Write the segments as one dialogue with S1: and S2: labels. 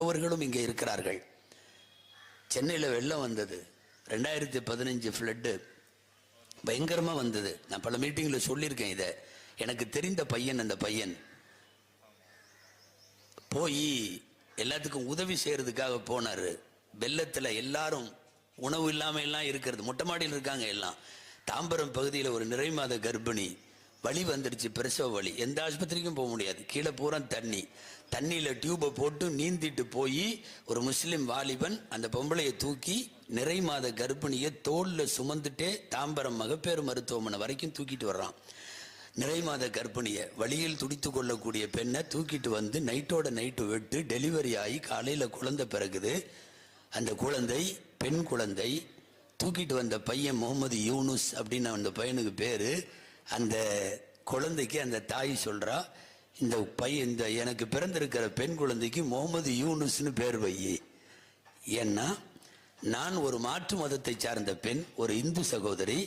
S1: அவர்களும் இங்கே இருக்கிறார்கள். சென்னையில் வெள்ளம் வந்தது, 2015 ஃப்ளட்டு பயங்கரமாக வந்தது. நான் பல மீட்டிங்கில் சொல்லியிருக்கேன் இதை. எனக்கு தெரிந்த பையன், அந்த பையன் போய் எல்லாத்துக்கும் உதவி செய்யறதுக்காக போனார். வெள்ளத்தில் எல்லாரும் உணவு இல்லாமல் எல்லாம் இருக்கிறது, மொட்டை மாடியில் இருக்காங்க எல்லாம். தாம்பரம் பகுதியில் ஒரு நிறை மாத கர்ப்பிணி, வலி வந்துடுச்சு, பிரசவ வலி, எந்த ஆஸ்பத்திரிக்கும் போக முடியாது, கீழே பூரா தண்ணியில் டியூபை போட்டு நீந்திட்டு போய் ஒரு முஸ்லீம் வாலிபன் அந்த பொம்பளையை தூக்கி நிறை மாத கர்ப்பிணியை தோளில் சுமந்துட்டே தாம்பரம் மகப்பேறு மருத்துவமனை வரைக்கும் தூக்கிட்டு வர்றான். நிறை மாத கர்ப்பிணியை, வழியில் துடித்து கொள்ளக்கூடிய பெண்ணை தூக்கிட்டு வந்து நைட்டோட நைட்டு விட்டு டெலிவரி ஆகி காலையில் குழந்தை பிறகுது. அந்த குழந்தை பெண் குழந்தை. தூக்கிட்டு வந்த பையன் முகமது யூனுஸ் அப்படின்னு அந்த பையனுக்கு பேர். அந்த குழந்தைக்கு அந்த தாய் சொல்கிறா, இந்த பையன், இந்த எனக்கு பிறந்திருக்கிற பெண் குழந்தைக்கு முகமது யூனுஸ்னு பேர் வை. ஏன்னா நான் ஒரு மாற்று மதத்தை சார்ந்த பெண், ஒரு இந்து சகோதரி.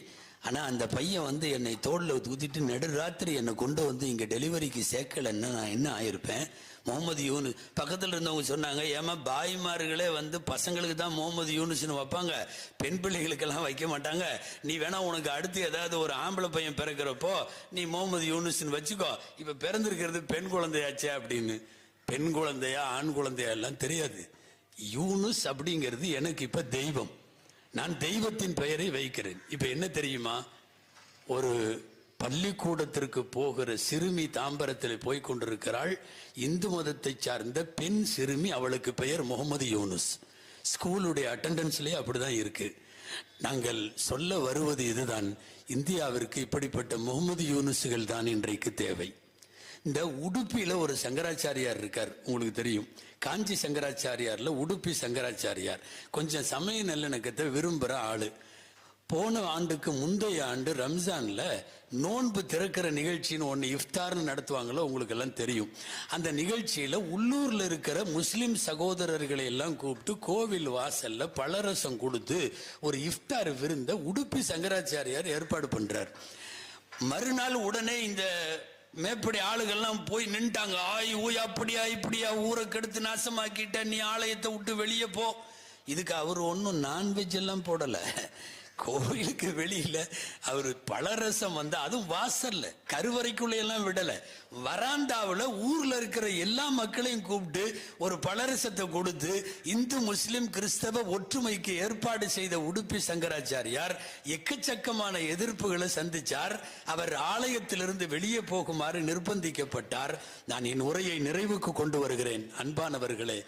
S1: ஆனால் அந்த பையன் வந்து என்னை தோளில் ஊற்றிட்டு நடுராத்திரி என்னை கொண்டு வந்து இங்கே டெலிவரிக்கு சேர்க்கலைன்னா நான் என்ன ஆயிருப்பேன். முகமது யூனுஸ். பக்கத்தில் இருந்தவங்க சொன்னாங்க, ஏமா பாய்மார்களே வந்து பசங்களுக்கு தான் முகமது யூனுஸ்னு வைப்பாங்க, பெண் பிள்ளைகளுக்கெல்லாம் வைக்க மாட்டாங்க. நீ வேணா உனக்கு அடுத்து ஏதாவது ஒரு ஆம்பளை பையன் பிறக்கிறப்போ நீ முகமது யூனுஸ்னு வச்சுக்கோ, இப்போ பிறந்திருக்கிறது பெண் குழந்தையாச்சே அப்படின்னு. பெண் குழந்தையா ஆண் குழந்தையா எல்லாம் தெரியாது. யூனுஸ் அப்படிங்கிறது எனக்கு இப்போ தெய்வம். நான் தெய்வத்தின் பெயரை வைக்கிறேன். இப்போ என்ன தெரியுமா, ஒரு பள்ளிக்கூடத்திற்கு போகிற சிறுமி தாம்பரத்தில் போய் கொண்டிருக்கிறாள், இந்து மதத்தை சார்ந்த பெண் சிறுமி, அவளுக்கு பெயர் முகமது யூனுஸ். ஸ்கூலுடைய அட்டெண்டன்ஸ்லேயே அப்படிதான் இருக்கு. நாங்கள் சொல்ல வருவது இதுதான், இந்தியாவிற்கு இப்படிப்பட்ட முகமது யூனுஸ்கள் தான் இன்றைக்கு தேவை. இந்த உடுப்பியில் ஒரு சங்கராச்சாரியார் இருக்கார், உங்களுக்கு தெரியும். காஞ்சி சங்கராச்சாரியார்ல உடுப்பி சங்கராச்சாரியார் கொஞ்சம் சமய நல்லிணக்கத்தை விரும்புகிற ஆளு. போன ஆண்டுக்கு முந்தைய ஆண்டு ரம்ஜான்ல நோன்பு திறக்கிற நிகழ்ச்சின்னு ஒன்று இஃப்தார்னு நடத்துவாங்களோ, உங்களுக்கு எல்லாம் தெரியும். அந்த நிகழ்ச்சியில உள்ளூர்ல இருக்கிற முஸ்லிம் சகோதரர்களை எல்லாம் கூப்பிட்டு கோவில் வாசல்ல பழரசம் கொடுத்து ஒரு இஃப்தார் விருந்த உடுப்பி சங்கராச்சாரியார் ஏற்பாடு பண்றார். மறுநாள் உடனே இந்த மேப்படி ஆளுகள்லாம் போய் நின்ட்டாங்க. ஆய் ஊய், அப்படியா இப்படியா, ஊரை கெடுத்து நாசமாக்கிட்ட, நீ ஆலயத்தை விட்டு வெளியே போ. இதுக்கு அவர் ஒன்றும் நான்வெஜ் எல்லாம் போடலை. கோயிலுக்கு வெளியில அவர் பழரசம் வந்து, அதுவும் வாசல்ல, கருவறைக்குள்ள எல்லாம் விடல, வராந்தாவில் ஊர்ல இருக்கிற எல்லா மக்களையும் கூப்பிட்டு ஒரு பழரசத்தை கொடுத்து இந்து முஸ்லிம் கிறிஸ்தவ ஒற்றுமைக்கு ஏற்பாடு செய்த உடுப்பி சங்கராச்சாரியார் எக்கச்சக்கமான எதிர்ப்புகளை சந்திச்சார். அவர் ஆலயத்திலிருந்து வெளியே போகுமாறு நிர்பந்திக்கப்பட்டார். நான் என் உரையை நிறைவுக்கு கொண்டு வருகிறேன். அன்பானவர்களே,